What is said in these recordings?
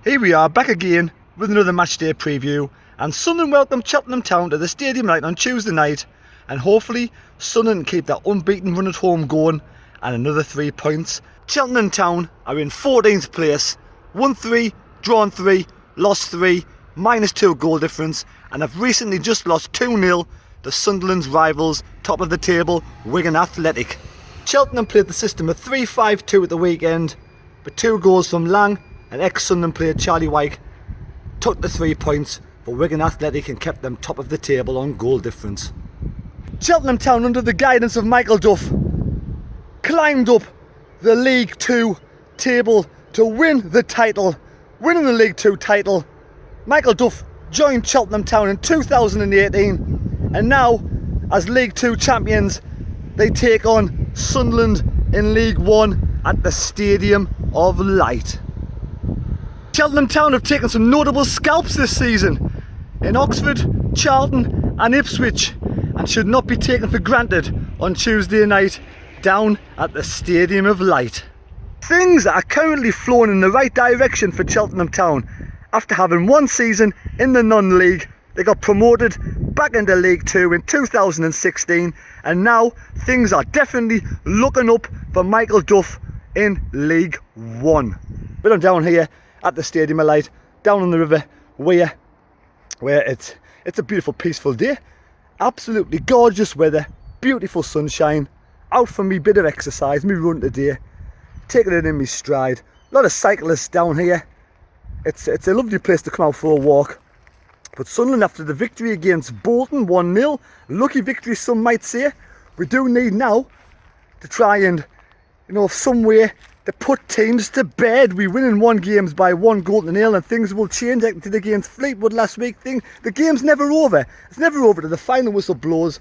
Here we are back again with another matchday preview, and Sunderland welcome Cheltenham Town to the stadium night on Tuesday night, and hopefully Sunderland can keep that unbeaten run at home going and another 3 points. Cheltenham Town are in 14th place, won 3, drawn 3, lost 3, -2 goal difference, and have recently just lost 2-0 to Sunderland's rivals, top of the table, Wigan Athletic. Cheltenham played the system of 3-5-2 at the weekend, but 2 goals from Lang and ex-Sunderland player Charlie Wyke took the 3 points for Wigan Athletic and kept them top of the table on goal difference. Cheltenham Town, under the guidance of Michael Duff, climbed up the League 2 table to win the title. Winning the League 2 title, Michael Duff joined Cheltenham Town in 2018, and now as League 2 champions they take on Sunderland in League 1 at the Stadium of Light. Cheltenham Town have taken some notable scalps this season in Oxford, Charlton and Ipswich, and should not be taken for granted on Tuesday night down at the Stadium of Light. Things are currently flowing in the right direction for Cheltenham Town. After having one season in the non-league, they got promoted back into League 2 in 2016, and now things are definitely looking up for Michael Duff in League 1. But I'm down here at the Stadium of Light, down on the River Wear, where it's a beautiful, peaceful day. Absolutely gorgeous weather, beautiful sunshine. Out for me bit of exercise, me run today, taking it in me stride. A lot of cyclists down here. It's a lovely place to come out for a walk. But Sunderland, after the victory against Bolton 1-0, lucky victory some might say, we do need now to try and, some way to put teams to bed. We win in 1 games by 1-0, and things will change like they did against Fleetwood last week. The game's never over. It's never over till the final whistle blows,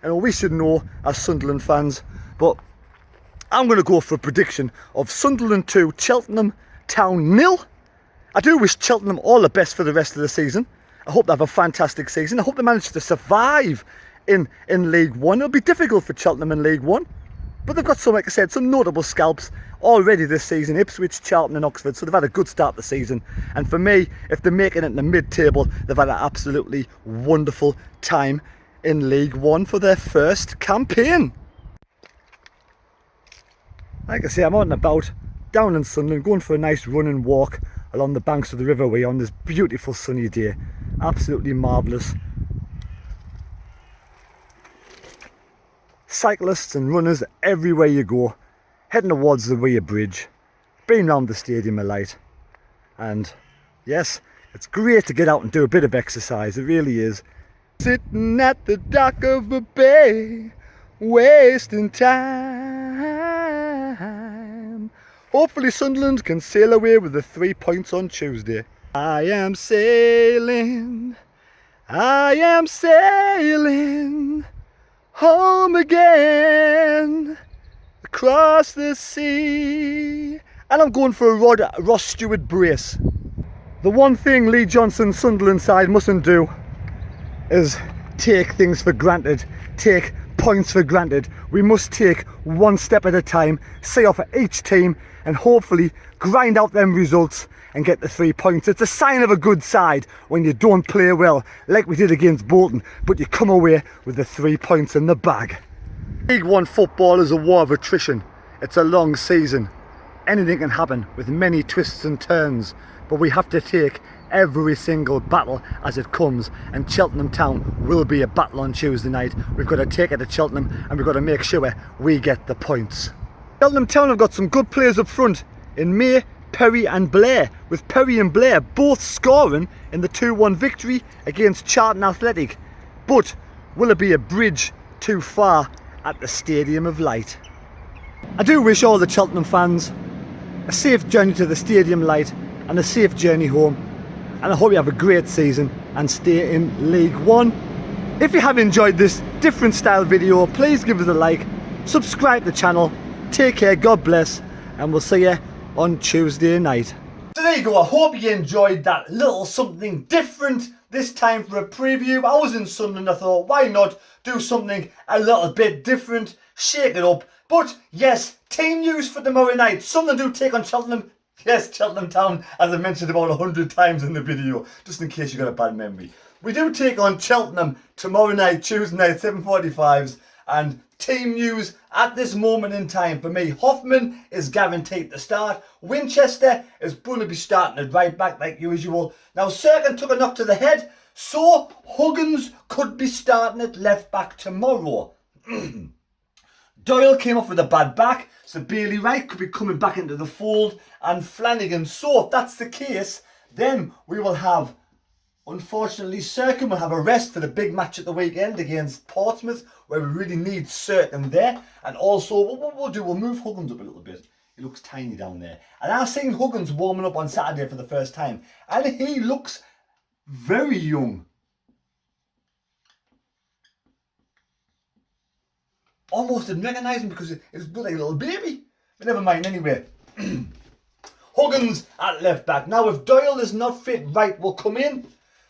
and we should know as Sunderland fans. But I'm going to go for a prediction of Sunderland 2, Cheltenham Town 0. I do wish Cheltenham all the best for the rest of the season. I hope they have a fantastic season. I hope they manage to survive in League 1. It'll be difficult for Cheltenham in League 1. But they've got some, like I said, some notable scalps already this season. Ipswich, Charlton and Oxford. So they've had a good start to the season. And for me, if they're making it in the mid-table, they've had an absolutely wonderful time in League 1 for their first campaign. Like I say, I'm out and about down in Sunderland, going for a nice run and walk along the banks of the River Wear on this beautiful sunny day. Absolutely marvellous. Cyclists and runners everywhere you go, heading towards the Wear Bridge, been round the Stadium of Light. And yes, it's great to get out and do a bit of exercise, it really is. Sitting at the dock of a bay, wasting time. Hopefully Sunderland can sail away with the 3 points on Tuesday. I am sailing home again across the sea. And I'm going for a Ross Stewart brace. The one thing Lee Johnson's Sunderland side mustn't do is take things for granted, take points for granted. We must take one step at a time, see off at each team, and hopefully grind out them results and get the 3 points. It's a sign of a good side when you don't play well like we did against Bolton, but you come away with the 3 points in the bag. League 1 football is a war of attrition. It's a long season. Anything can happen with many twists and turns, but we have to take every single battle as it comes, and Cheltenham Town will be a battle on Tuesday night. We've got to take it to Cheltenham, and we've got to make sure we get the points. Cheltenham Town have got some good players up front in May, Perry and Blair, with Perry and Blair both scoring in the 2-1 victory against Charlton Athletic. But will it be a bridge too far at the Stadium of Light? I do wish all the Cheltenham fans a safe journey to the Stadium Light and a safe journey home, and I hope you have a great season and stay in League 1. If you have enjoyed this different style video, please give us a like, subscribe to the channel, take care, God bless, and we'll see you on Tuesday night. So there you go, I hope you enjoyed that little something different this time for a preview. I was in Sunderland, I thought why not do something a little bit different, shake it up. But yes, team news for tomorrow night. Sunderland do take on Cheltenham Yes, Cheltenham Town, as I mentioned about 100 times in the video, just in case you got a bad memory. We do take on Cheltenham tomorrow night, Tuesday night, 7:45s, and team news at this moment in time for me. Hoffman is guaranteed to start. Winchester is going to be starting at right back like usual. Now, Serkin took a knock to the head, so Huggins could be starting at left back tomorrow. Doyle came off with a bad back, so Bailey Wright could be coming back into the fold, and Flanagan. So if that's the case, then we will have, unfortunately, Serkin will have a rest for the big match at the weekend against Portsmouth, where we really need Serkin there. And also, what we'll do, we'll move Huggins up a little bit. He looks tiny down there. And I've seen Huggins warming up on Saturday for the first time, and he looks very young. Almost didn't recognise him because it's like a little baby. But never mind, anyway. Huggins at left back. Now, if Doyle is not fit, Wright will come in.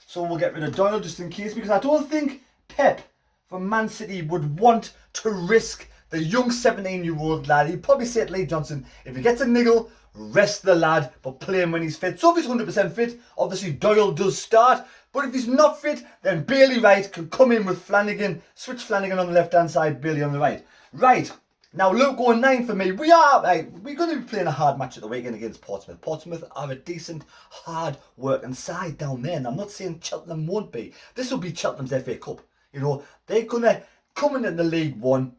So we'll get rid of Doyle just in case, because I don't think Pep from Man City would want to risk the young 17-year-old lad. He'd probably say to Lee Johnson, if he gets a niggle, rest the lad, but play him when he's fit. So if he's 100% fit, obviously Doyle does start. But if he's not fit, then Bailey Wright can come in with Flanagan, switch Flanagan on the left-hand side, Bailey on the right. Right, now Luke going 9 for me. We're going to be playing a hard match at the weekend against Portsmouth. Portsmouth are a decent, hard-working side down there, and I'm not saying Cheltenham won't be. This will be Cheltenham's FA Cup. You know, they're going to come in the League One.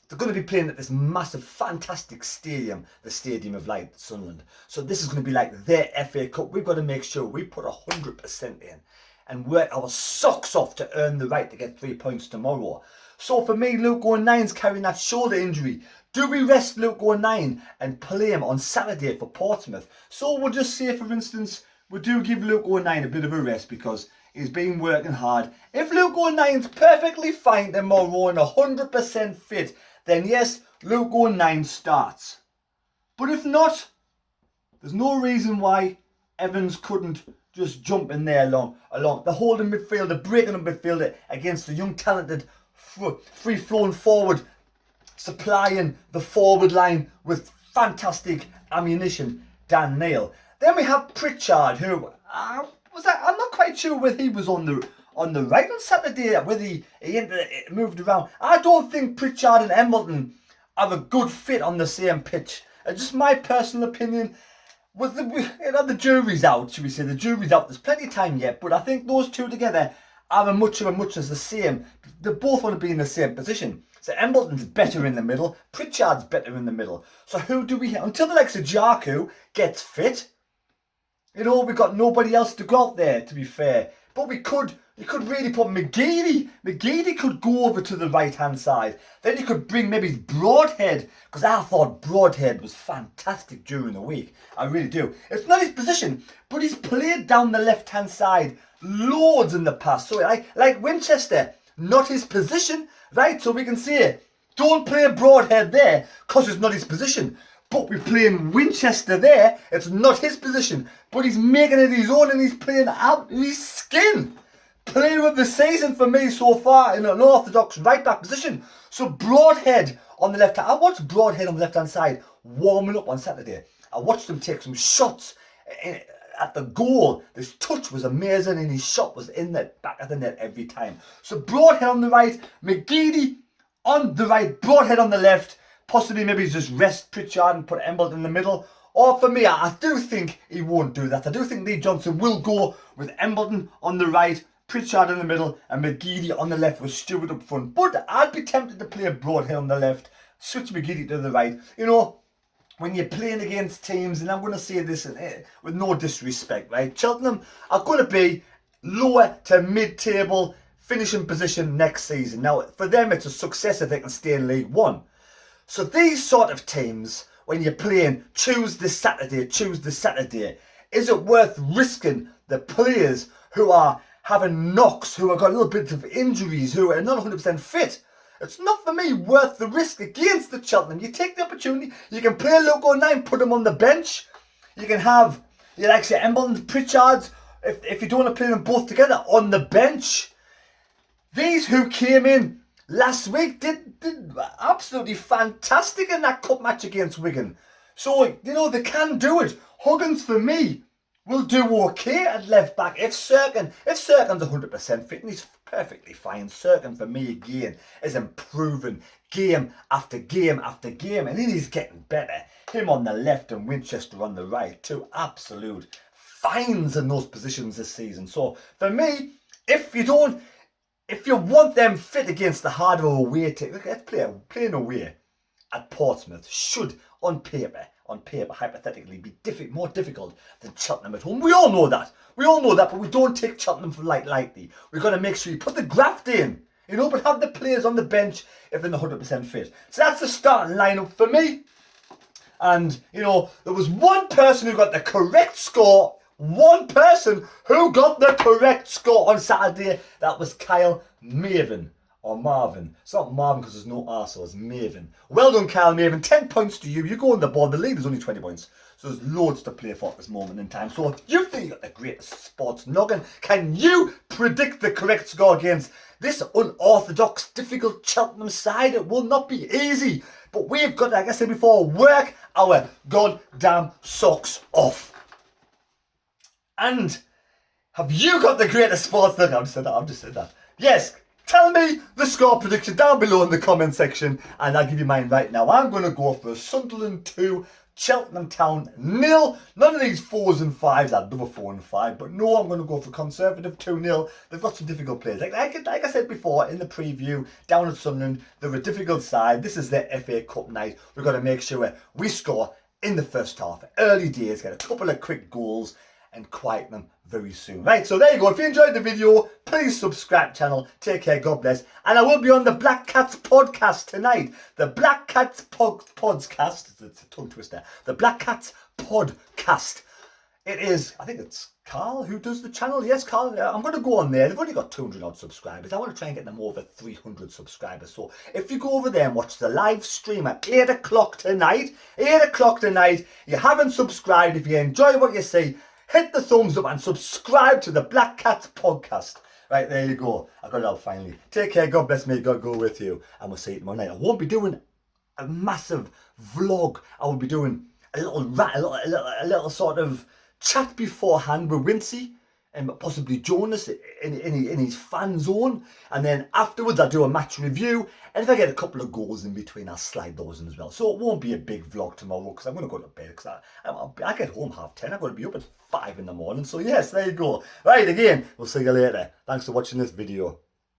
They're going to be playing at this massive, fantastic stadium, the Stadium of Light, Sunderland. So this is going to be like their FA Cup. We've got to make sure we put 100% in and work our socks off to earn the right to get 3 points tomorrow. So for me, Luke going 9's carrying that shoulder injury. Do we rest Luke going 9 and play him on Saturday for Portsmouth? So we'll just say, for instance, we do give Luke going 9 a bit of a rest because he's been working hard. If Luke going 9's perfectly fine tomorrow and 100% fit, then yes, Luke going 9 starts. But if not, there's no reason why Evans couldn't just jump in there along the holding midfielder, breaking up midfielder against the young, talented, free-flowing forward, supplying the forward line with fantastic ammunition, Dan Neil. Then we have Pritchard, who I'm not quite sure whether he was on the right on Saturday, whether he moved around. I don't think Pritchard and Embleton have a good fit on the same pitch. Just my personal opinion. The jury's out, should we say? The jury's out. There's plenty of time yet, but I think those two together are much as the same. They both want to be in the same position. So Embleton's better in the middle. Pritchard's better in the middle. So who do we have? Until the likes of Jarku gets fit, you know, we've got nobody else to go out there, to be fair. But you could really put McGeady. McGeady could go over to the right-hand side. Then you could bring maybe Broadhead, because I thought Broadhead was fantastic during the week. I really do. It's not his position, but he's played down the left-hand side loads in the past. So like Winchester, not his position, right? So we can say, don't play Broadhead there, because it's not his position. But we're playing Winchester there, it's not his position. But he's making it his own and he's playing out his skin. Player of the season for me so far in an orthodox right back position. So Broadhead on the left hand. I watched Broadhead on the left hand side warming up on Saturday. I watched him take some shots at the goal. His touch was amazing and his shot was in the back of the net every time. So Broadhead on the right, McGeady on the right, Broadhead on the left. Possibly maybe just rest Pritchard and put Embleton in the middle. Or for me, I do think he won't do that. I do think Lee Johnson will go with Embleton on the right, Pritchard in the middle, and McGeady on the left with Stewart up front. But I'd be tempted to play Broadhead on the left, switch McGeady to the right. You know, when you're playing against teams, and I'm going to say this with no disrespect, right? Cheltenham are going to be lower to mid-table finishing position next season. Now, for them, it's a success if they can stay in League One. So these sort of teams, when you're playing Tuesday, Saturday, is it worth risking the players who are having knocks, who have got a little bit of injuries, who are not 100% fit? It's not, for me, worth the risk against the Cheltenham. You take the opportunity, you can play Loco 9, put him on the bench. You can have, like say, Embleton, Pritchards, if you don't want to play them both together, on the bench. These who came in last week did absolutely fantastic in that cup match against Wigan. So, you know, they can do it. Huggins, for me, will do okay at left back. If Serkin's 100% fit, and he's perfectly fine. Serkin, for me, again, is improving game after game after game, and he's getting better. Him on the left and Winchester on the right, two absolute finds in those positions this season. So for me, if you want them fit against the harder away team, let's playing away at Portsmouth should, on paper, hypothetically, be more difficult than Cheltenham at home. We all know that, but we don't take Cheltenham for lightly. We've got to make sure you put the graft in, but have the players on the bench if they're not 100% fit. So that's the starting lineup for me. And, there was one person who got the correct score. One person who got the correct score on Saturday. That was Kyle Maven. Or Marvin. It's not Marvin because there's no R, so it's Maven. Well done, Kyle Maven. 10 points to you. You go on the board. The lead is only 20 points. So there's loads to play for at this moment in time. So if you think you got the greatest sports noggin, can you predict the correct score against this unorthodox, difficult Cheltenham side? It will not be easy. But we've got, like I said before, work our goddamn socks off. And have you got the greatest sports noggin? I've just said that. Yes. Tell me the score prediction down below in the comment section, and I'll give you mine right now. I'm going to go for Sunderland 2, Cheltenham Town 0. None of these 4s and 5s. I'd love a 4 and 5, but no, I'm going to go for conservative 2-0. They've got some difficult players. Like I said before in the preview, down at Sunderland, they're a difficult side. This is their FA Cup night. We've got to make sure we score in the first half. Early days, get a couple of quick goals and quieten them very soon. Right, so there you go. If you enjoyed the video, please subscribe channel. Take care, God bless. And I will be on the Black Cats podcast tonight. The Black Cats podcast. It's a tongue twister. The Black Cats podcast. It is, I think it's Carl who does the channel. Yes, Carl. I'm going to go on there. They've only got 200 odd subscribers. I want to try and get them over 300 subscribers. So if you go over there and watch the live stream at 8 o'clock tonight, you haven't subscribed, if you enjoy what you see, hit the thumbs up and subscribe to the Black Cats podcast. Right, there you go. I got it out finally. Take care. God bless me. God go with you. And we'll see you tomorrow night. I won't be doing a massive vlog. I will be doing a little sort of chat beforehand with Wincy and possibly Jonas in his fan zone. And then afterwards I'll do a match review. And if I get a couple of goals in between, I'll slide those in as well. So it won't be a big vlog tomorrow because I'm going to go to bed because I get home 10:30. I've got to be up at 5 in the morning. So yes, there you go. Right, again, we'll see you later. Thanks for watching this video.